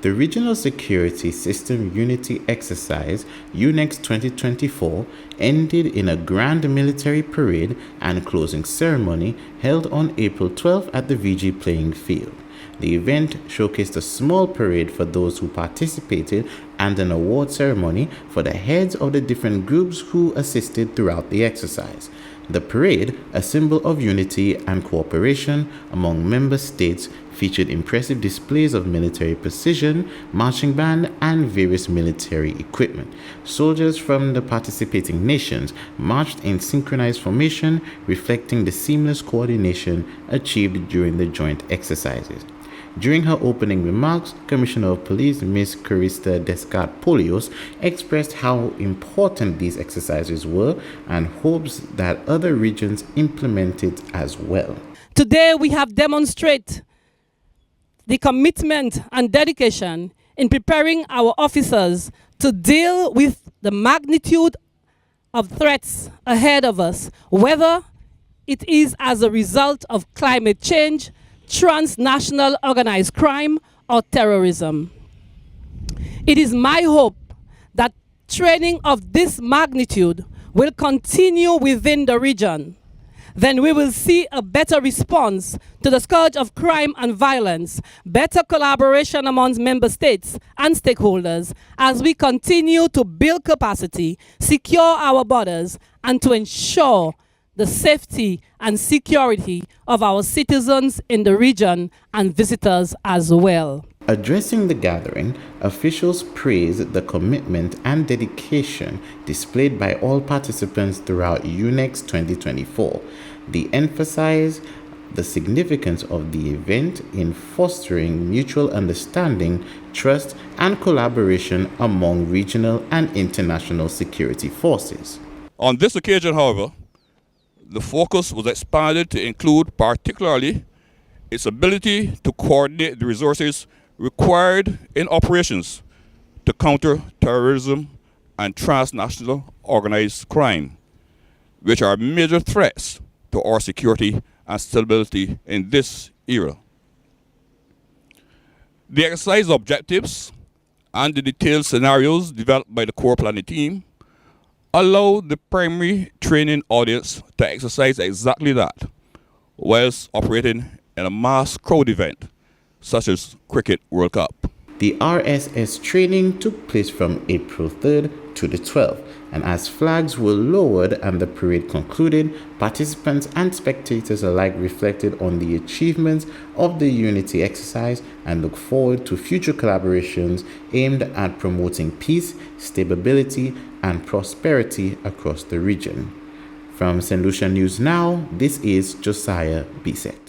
The Regional Security System Unity Exercise, UNIEX 2024, ended in a grand military parade and closing ceremony held on April 12 at the VG playing field. The event showcased a small parade for those who participated and an award ceremony for the heads of the different groups who assisted throughout the exercise. The parade, a symbol of unity and cooperation among member states, featured impressive displays of military precision, marching band, and various military equipment. Soldiers from the participating nations marched in synchronized formation, reflecting the seamless coordination achieved during the joint exercises. During her opening remarks, Commissioner of Police Ms. Carista Descartes-Polios expressed how important these exercises were and hopes that other regions implement it as well. Today we have demonstrated the commitment and dedication in preparing our officers to deal with the magnitude of threats ahead of us, whether it is as a result of climate change, transnational organized crime, or terrorism. It is my hope that training of this magnitude will continue within the region. Then we will see a better response to the scourge of crime and violence, better collaboration amongst member states and stakeholders as we continue to build capacity, secure our borders, and to ensure the safety and security of our citizens in the region and visitors as well. Addressing the gathering, officials praised the commitment and dedication displayed by all participants throughout UNIEX 2024. They emphasized the significance of the event in fostering mutual understanding, trust, and collaboration among regional and international security forces. On this occasion, however, the focus was expanded to include particularly its ability to coordinate the resources required in operations to counter terrorism and transnational organized crime, which are major threats to our security and stability in this era. The exercise objectives and the detailed scenarios developed by the core planning team allow the primary training audience to exercise exactly that, whilst operating in a mass crowd event, such as Cricket World Cup. The RSS training took place from April 3rd to the 12th, and as flags were lowered and the parade concluded, participants and spectators alike reflected on the achievements of the unity exercise and look forward to future collaborations aimed at promoting peace, stability, and prosperity across the region. From St. Lucia News Now, this is Josiah Bisek.